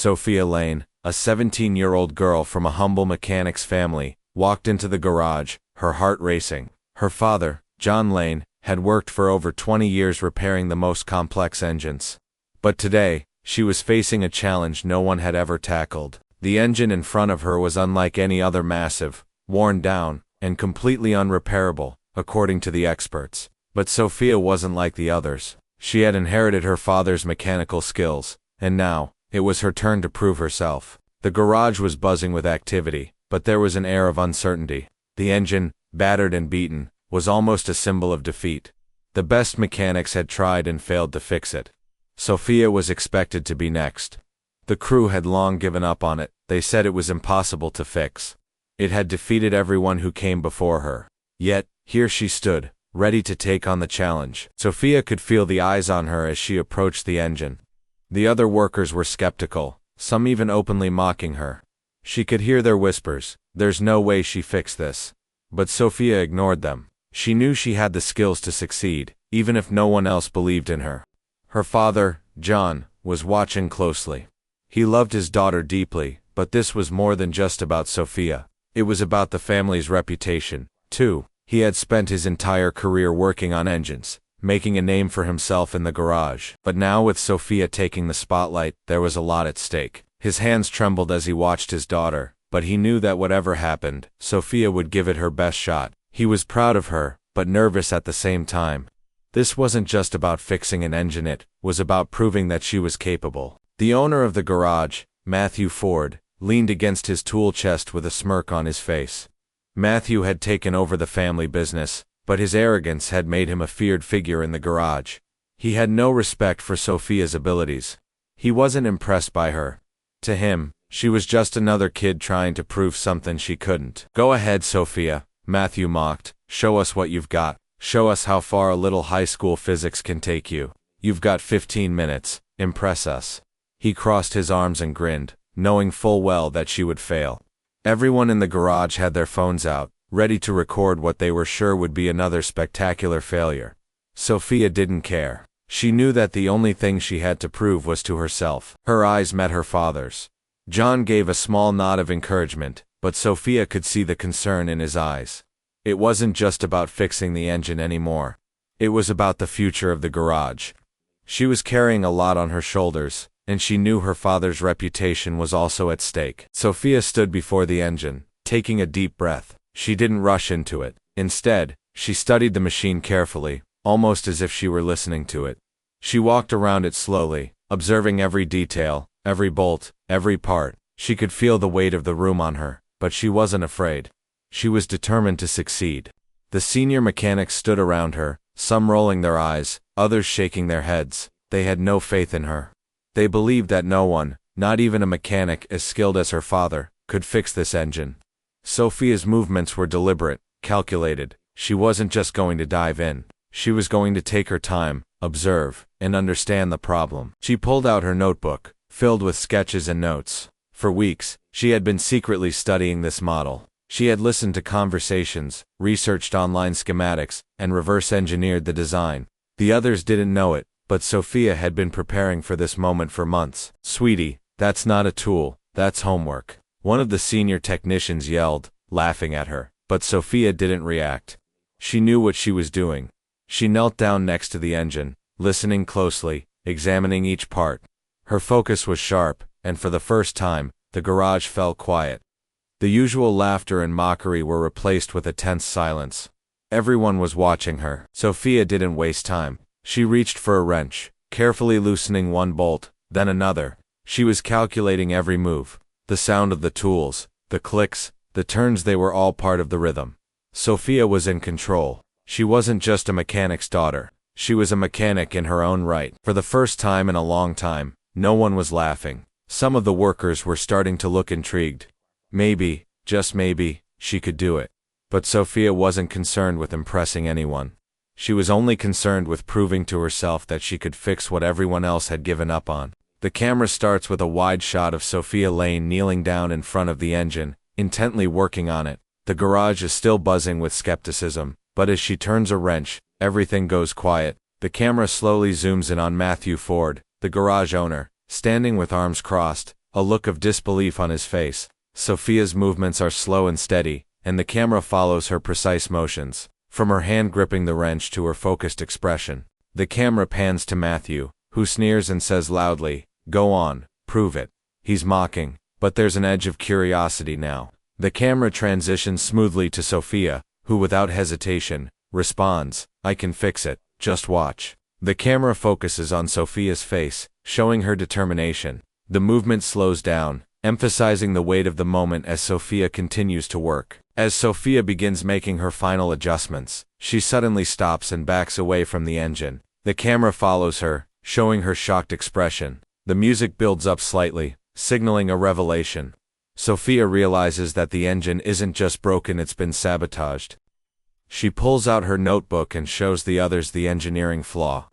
Sophia Lane, a 17-year-old girl from a humble mechanic's family, walked into the garage, her heart racing. Her father, John Lane, had worked for over 20 years repairing the most complex engines. But today, she was facing a challenge no one had ever tackled. The engine in front of her was unlike any other, massive, worn down, and completely unrepairable, according to the experts. But Sophia wasn't like the others. She had inherited her father's mechanical skills, and now, it was her turn to prove herself. The garage was buzzing with activity, but there was an air of uncertainty. The engine, battered and beaten, was almost a symbol of defeat. The best mechanics had tried and failed to fix it. Sophia was expected to be next. The crew had long given up on it. They said it was impossible to fix. It had defeated everyone who came before her. Yet, here she stood, ready to take on the challenge. Sophia could feel the eyes on her as she approached the engine. The other workers were skeptical, some even openly mocking her. She could hear their whispers, "There's no way she fixed this." But Sophia ignored them. She knew she had the skills to succeed, even if no one else believed in her. Her father, John, was watching closely. He loved his daughter deeply, but this was more than just about Sophia. It was about the family's reputation, too. He had spent his entire career working on engines, making a name for himself in the garage. But now, with Sophia taking the spotlight, there was a lot at stake. His hands trembled as he watched his daughter, but he knew that whatever happened, Sophia would give it her best shot. He was proud of her, but nervous at the same time. This wasn't just about fixing an engine, it was about proving that she was capable. The owner of the garage, Matthew Ford, leaned against his tool chest with a smirk on his face. Matthew had taken over the family business, but his arrogance had made him a feared figure in the garage. He had no respect for Sophia's abilities. He wasn't impressed by her. To him, she was just another kid trying to prove something she couldn't. "Go ahead, Sophia," Matthew mocked. "Show us what you've got. Show us how far a little high school physics can take you. You've got 15 minutes. Impress us." He crossed his arms and grinned, knowing full well that she would fail. Everyone in the garage had their phones out, ready to record what they were sure would be another spectacular failure. Sophia didn't care. She knew that the only thing she had to prove was to herself. Her eyes met her father's. John gave a small nod of encouragement, but Sophia could see the concern in his eyes. It wasn't just about fixing the engine anymore. It was about the future of the garage. She was carrying a lot on her shoulders, and she knew her father's reputation was also at stake. Sophia stood before the engine, taking a deep breath. She didn't rush into it. Instead, she studied the machine carefully, almost as if she were listening to it. She walked around it slowly, observing every detail, every bolt, every part. She could feel the weight of the room on her, but she wasn't afraid. She was determined to succeed. The senior mechanics stood around her, some rolling their eyes, others shaking their heads. They had no faith in her. They believed that no one, not even a mechanic as skilled as her father, could fix this engine. Sophia's movements were deliberate, calculated. She wasn't just going to dive in. She was going to take her time, observe, and understand the problem. She pulled out her notebook, filled with sketches and notes. For weeks, she had been secretly studying this model. She had listened to conversations, researched online schematics, and reverse-engineered the design. The others didn't know it, but Sophia had been preparing for this moment for months. "Sweetie, that's not a tool, that's homework," one of the senior technicians yelled, laughing at her. But Sophia didn't react. She knew what she was doing. She knelt down next to the engine, listening closely, examining each part. Her focus was sharp, and for the first time, the garage fell quiet. The usual laughter and mockery were replaced with a tense silence. Everyone was watching her. Sophia didn't waste time. She reached for a wrench, carefully loosening one bolt, then another. She was calculating every move. The sound of the tools, the clicks, the turns, they were all part of the rhythm. Sophia was in control. She wasn't just a mechanic's daughter. She was a mechanic in her own right. For the first time in a long time, no one was laughing. Some of the workers were starting to look intrigued. Maybe, just maybe, she could do it. But Sophia wasn't concerned with impressing anyone. She was only concerned with proving to herself that she could fix what everyone else had given up on. The camera starts with a wide shot of Sophia Lane kneeling down in front of the engine, intently working on it. The garage is still buzzing with skepticism, but as she turns a wrench, everything goes quiet. The camera slowly zooms in on Matthew Ford, the garage owner, standing with arms crossed, a look of disbelief on his face. Sophia's movements are slow and steady, and the camera follows her precise motions. From her hand gripping the wrench to her focused expression, the camera pans to Matthew, who sneers and says loudly, "Go on, prove it." He's mocking, but there's an edge of curiosity now. The camera transitions smoothly to Sophia, who without hesitation responds, "I can fix it, just watch." The camera focuses on Sophia's face, showing her determination. The movement slows down, emphasizing the weight of the moment as Sophia continues to work. As Sophia begins making her final adjustments, she suddenly stops and backs away from the engine. The camera follows her, showing her shocked expression. The music builds up slightly, signaling a revelation. Sophia realizes that the engine isn't just broken, it's been sabotaged. She pulls out her notebook and shows the others the engineering flaw.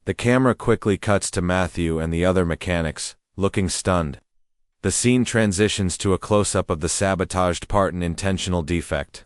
The camera quickly cuts to Matthew and the other mechanics, looking stunned. The scene transitions to a close-up of the sabotaged part, an intentional defect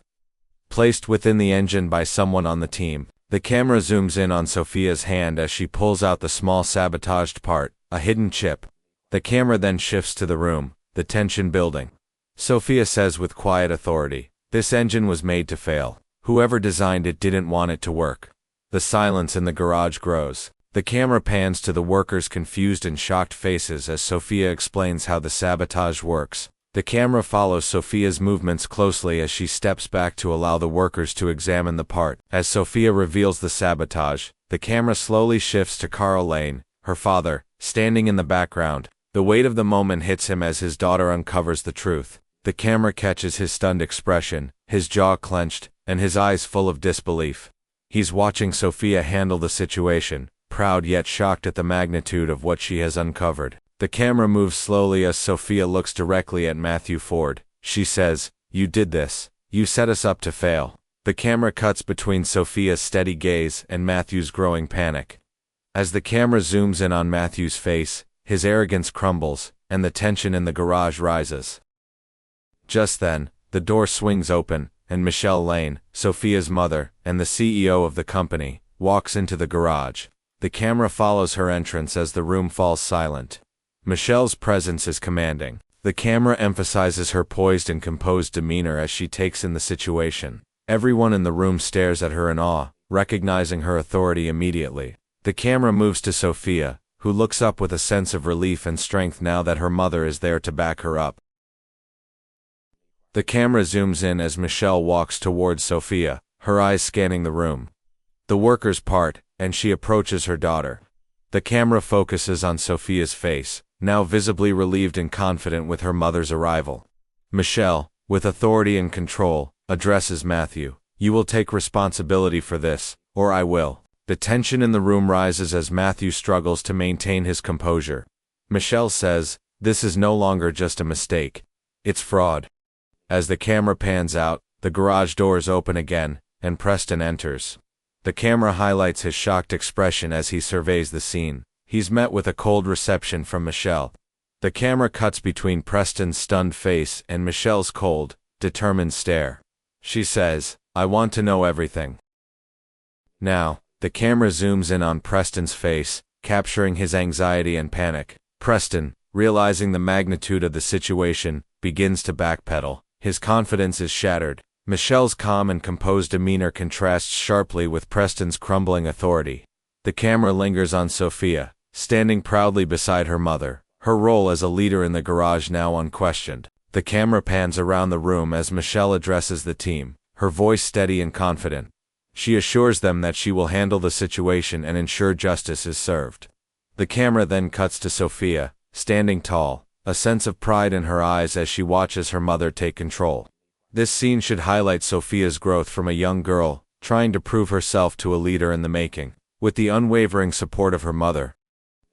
placed within the engine by someone on the team. The camera zooms in on Sophia's hand as she pulls out the small sabotaged part, a hidden chip. The camera then shifts to the room, the tension building. Sophia says with quiet authority, "This engine was made to fail. Whoever designed it didn't want it to work." The silence in the garage grows. The camera pans to the workers' confused and shocked faces as Sophia explains how the sabotage works. The camera follows Sophia's movements closely as she steps back to allow the workers to examine the part. As Sophia reveals the sabotage, the camera slowly shifts to Carl Lane, her father, standing in the background. The weight of the moment hits him as his daughter uncovers the truth. The camera catches his stunned expression, his jaw clenched, and his eyes full of disbelief. He's watching Sophia handle the situation, proud yet shocked at the magnitude of what she has uncovered. The camera moves slowly as Sophia looks directly at Matthew Ford. She says, "You did this. You set us up to fail." The camera cuts between Sophia's steady gaze and Matthew's growing panic. As the camera zooms in on Matthew's face, his arrogance crumbles, and the tension in the garage rises. Just then, the door swings open, and Michelle Lane, Sophia's mother, and the CEO of the company, walks into the garage. The camera follows her entrance as the room falls silent. Michelle's presence is commanding. The camera emphasizes her poised and composed demeanor as she takes in the situation. Everyone in the room stares at her in awe, recognizing her authority immediately. The camera moves to Sophia, who looks up with a sense of relief and strength now that her mother is there to back her up. The camera zooms in as Michelle walks towards Sophia, her eyes scanning the room. The workers part, and she approaches her daughter. The camera focuses on Sophia's face, now visibly relieved and confident with her mother's arrival. Michelle, with authority and control, addresses Matthew. "You will take responsibility for this, or I will." The tension in the room rises as Matthew struggles to maintain his composure. Michelle says, "This is no longer just a mistake. It's fraud." As the camera pans out, the garage doors open again, and Preston enters. The camera highlights his shocked expression as he surveys the scene. He's met with a cold reception from Michelle. The camera cuts between Preston's stunned face and Michelle's cold, determined stare. She says, "I want to know everything." Now, the camera zooms in on Preston's face, capturing his anxiety and panic. Preston, realizing the magnitude of the situation, begins to backpedal. His confidence is shattered. Michelle's calm and composed demeanor contrasts sharply with Preston's crumbling authority. The camera lingers on Sophia, standing proudly beside her mother, her role as a leader in the garage now unquestioned. The camera pans around the room as Michelle addresses the team, her voice steady and confident. She assures them that she will handle the situation and ensure justice is served. The camera then cuts to Sophia, standing tall, a sense of pride in her eyes as she watches her mother take control. This scene should highlight Sophia's growth from a young girl, trying to prove herself to a leader in the making, with the unwavering support of her mother.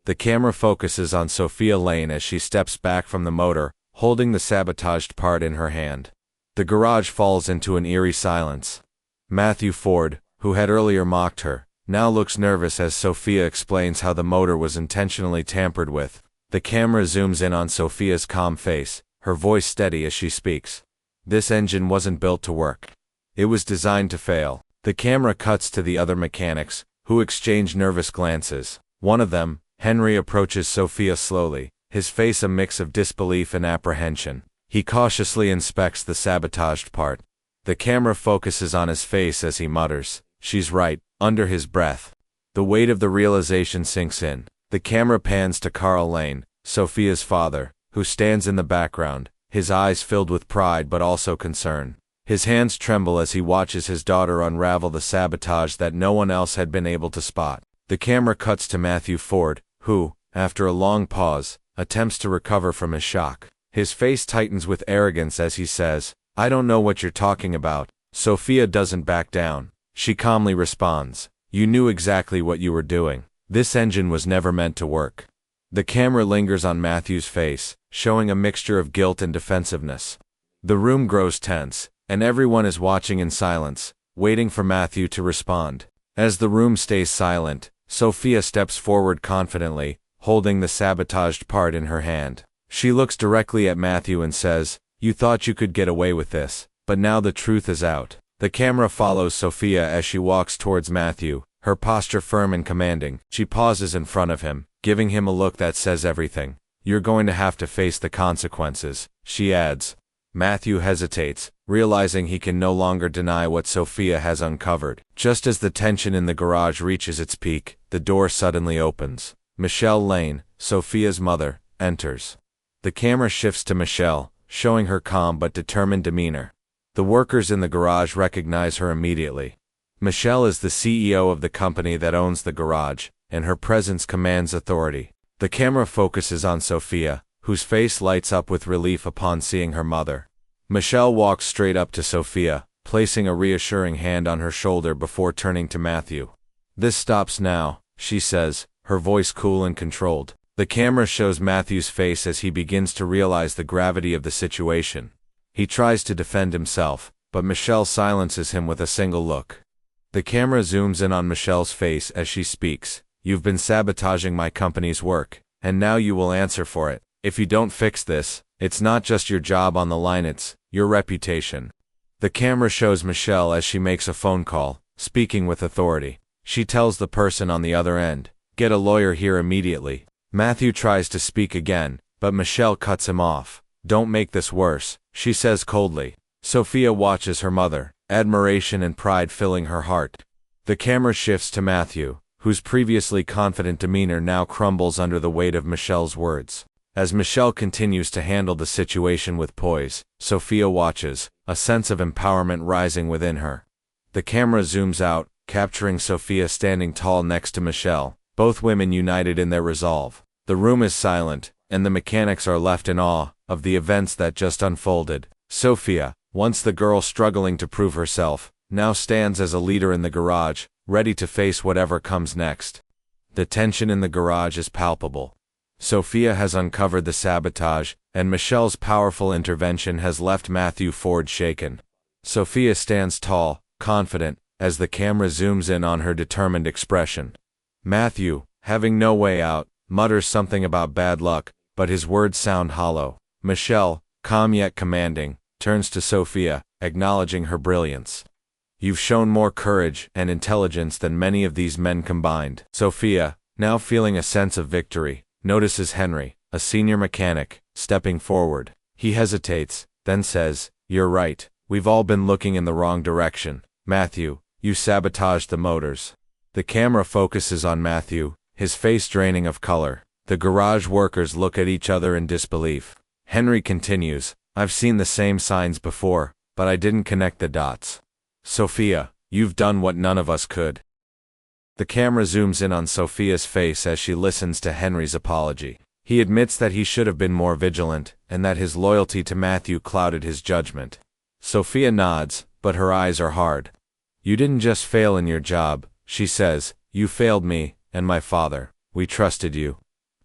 The camera focuses on Sophia Lane as she steps back from the motor, holding the sabotaged part in her hand. The garage falls into an eerie silence. Matthew Ford, who had earlier mocked her, now looks nervous as Sophia explains how the motor was intentionally tampered with. The camera zooms in on Sophia's calm face, her voice steady as she speaks. "This engine wasn't built to work. It was designed to fail." The camera cuts to the other mechanics, who exchange nervous glances. One of them, Henry, approaches Sophia slowly, his face a mix of disbelief and apprehension. He cautiously inspects the sabotaged part. The camera focuses on his face as he mutters, "She's right," under his breath. The weight of the realization sinks in. The camera pans to Carl Lane, Sophia's father, who stands in the background, his eyes filled with pride but also concern. His hands tremble as he watches his daughter unravel the sabotage that no one else had been able to spot. The camera cuts to Matthew Ford, who, after a long pause, attempts to recover from his shock. His face tightens with arrogance as he says, "I don't know what you're talking about." Sophia doesn't back down. She calmly responds, "You knew exactly what you were doing. This engine was never meant to work." The camera lingers on Matthew's face, showing a mixture of guilt and defensiveness. The room grows tense, and everyone is watching in silence, waiting for Matthew to respond. As the room stays silent, Sophia steps forward confidently, holding the sabotaged part in her hand. She looks directly at Matthew and says, "You thought you could get away with this, but now the truth is out." The camera follows Sophia as she walks towards Matthew, her posture firm and commanding. She pauses in front of him, giving him a look that says everything. "You're going to have to face the consequences," she adds. Matthew hesitates, realizing he can no longer deny what Sophia has uncovered. Just as the tension in the garage reaches its peak, the door suddenly opens. Michelle Lane, Sophia's mother, enters. The camera shifts to Michelle, showing her calm but determined demeanor. The workers in the garage recognize her immediately. Michelle is the CEO of the company that owns the garage, and her presence commands authority. The camera focuses on Sophia, whose face lights up with relief upon seeing her mother. Michelle walks straight up to Sophia, placing a reassuring hand on her shoulder before turning to Matthew. "This stops now," she says, her voice cool and controlled. The camera shows Matthew's face as he begins to realize the gravity of the situation. He tries to defend himself, but Michelle silences him with a single look. The camera zooms in on Michelle's face as she speaks. "You've been sabotaging my company's work, and now you will answer for it. If you don't fix this, it's not just your job on the line, it's your reputation." The camera shows Michelle as she makes a phone call, speaking with authority. She tells the person on the other end, "Get a lawyer here immediately." Matthew tries to speak again, but Michelle cuts him off. "Don't make this worse," she says coldly. Sophia watches her mother, admiration and pride filling her heart. The camera shifts to Matthew, whose previously confident demeanor now crumbles under the weight of Michelle's words. As Michelle continues to handle the situation with poise, Sophia watches, a sense of empowerment rising within her. The camera zooms out, capturing Sophia standing tall next to Michelle, both women united in their resolve. The room is silent, and the mechanics are left in awe of the events that just unfolded. Sophia, once the girl struggling to prove herself, now stands as a leader in the garage, ready to face whatever comes next. The tension in the garage is palpable. Sophia has uncovered the sabotage, and Michelle's powerful intervention has left Matthew Ford shaken. Sophia stands tall, confident, as the camera zooms in on her determined expression. Matthew, having no way out, mutters something about bad luck, but his words sound hollow. Michelle, calm yet commanding, turns to Sophia, acknowledging her brilliance. "You've shown more courage and intelligence than many of these men combined." Sophia, now feeling a sense of victory, notices Henry, a senior mechanic, stepping forward. He hesitates, then says, "You're right, we've all been looking in the wrong direction. Matthew, you sabotaged the motors." The camera focuses on Matthew, his face draining of color. The garage workers look at each other in disbelief. Henry continues, "I've seen the same signs before, but I didn't connect the dots." "Sophia, you've done what none of us could." The camera zooms in on Sophia's face as she listens to Henry's apology. He admits that he should have been more vigilant, and that his loyalty to Matthew clouded his judgment. Sophia nods, but her eyes are hard. "You didn't just fail in your job," she says, "you failed me, and my father. We trusted you."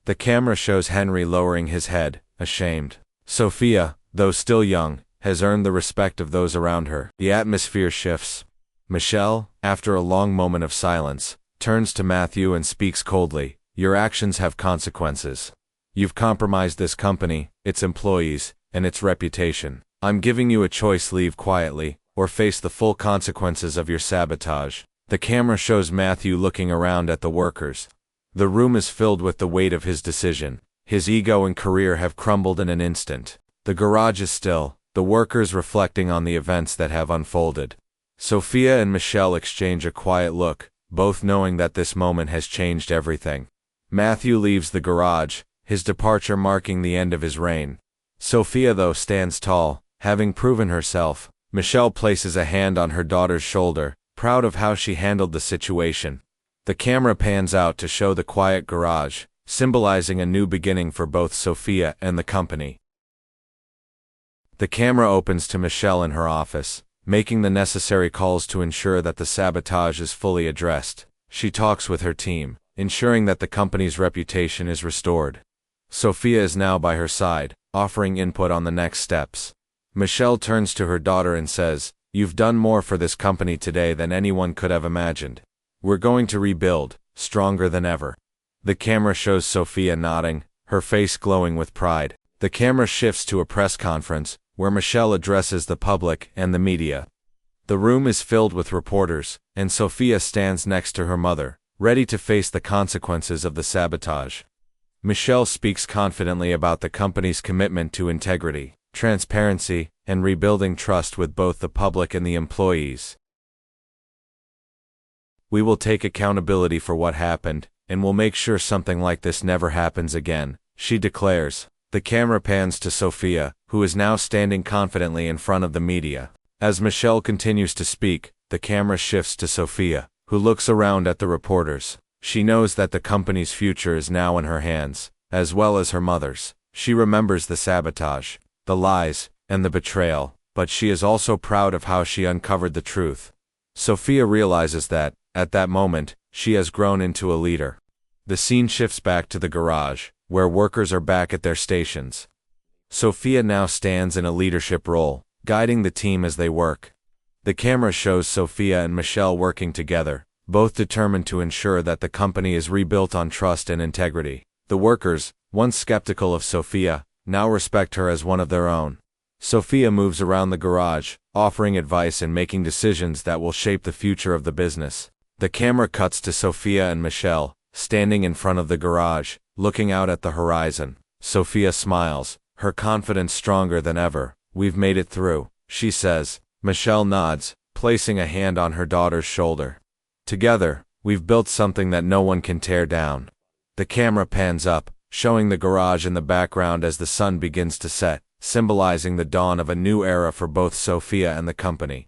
The camera shows Henry lowering his head, ashamed. Sophia, though still young, has earned the respect of those around her. The atmosphere shifts. Michelle, after a long moment of silence, turns to Matthew and speaks coldly, "Your actions have consequences. You've compromised this company, its employees, and its reputation. I'm giving you a choice: leave quietly, or face the full consequences of your sabotage." The camera shows Matthew looking around at the workers. The room is filled with the weight of his decision. His ego and career have crumbled in an instant. The garage is still, the workers reflecting on the events that have unfolded. Sophia and Michelle exchange a quiet look, both knowing that this moment has changed everything. Matthew leaves the garage, his departure marking the end of his reign. Sophia, though, stands tall, having proven herself. Michelle places a hand on her daughter's shoulder, proud of how she handled the situation. The camera pans out to show the quiet garage, symbolizing a new beginning for both Sophia and the company. The camera opens to Michelle in her office, making the necessary calls to ensure that the sabotage is fully addressed. She talks with her team, ensuring that the company's reputation is restored. Sophia is now by her side, offering input on the next steps. Michelle turns to her daughter and says, "You've done more for this company today than anyone could have imagined. We're going to rebuild, stronger than ever." The camera shows Sophia nodding, her face glowing with pride. The camera shifts to a press conference, where Michelle addresses the public and the media. The room is filled with reporters, and Sophia stands next to her mother, ready to face the consequences of the sabotage. Michelle speaks confidently about the company's commitment to integrity, transparency, and rebuilding trust with both the public and the employees. "We will take accountability for what happened, and we'll make sure something like this never happens again," she declares. The camera pans to Sophia, who is now standing confidently in front of the media. As Michelle continues to speak, the camera shifts to Sophia, who looks around at the reporters. She knows that the company's future is now in her hands, as well as her mother's. She remembers the sabotage, the lies, and the betrayal, but she is also proud of how she uncovered the truth. Sophia realizes that, at that moment, she has grown into a leader. The scene shifts back to the garage, where workers are back at their stations. Sophia now stands in a leadership role, guiding the team as they work. The camera shows Sophia and Michelle working together, both determined to ensure that the company is rebuilt on trust and integrity. The workers, once skeptical of Sophia, now respect her as one of their own. Sophia moves around the garage, offering advice and making decisions that will shape the future of the business. The camera cuts to Sophia and Michelle, standing in front of the garage, looking out at the horizon. Sophia smiles, her confidence stronger than ever. "We've made it through," she says. Michelle nods, placing a hand on her daughter's shoulder. "Together, we've built something that no one can tear down." The camera pans up, showing the garage in the background as the sun begins to set, symbolizing the dawn of a new era for both Sophia and the company.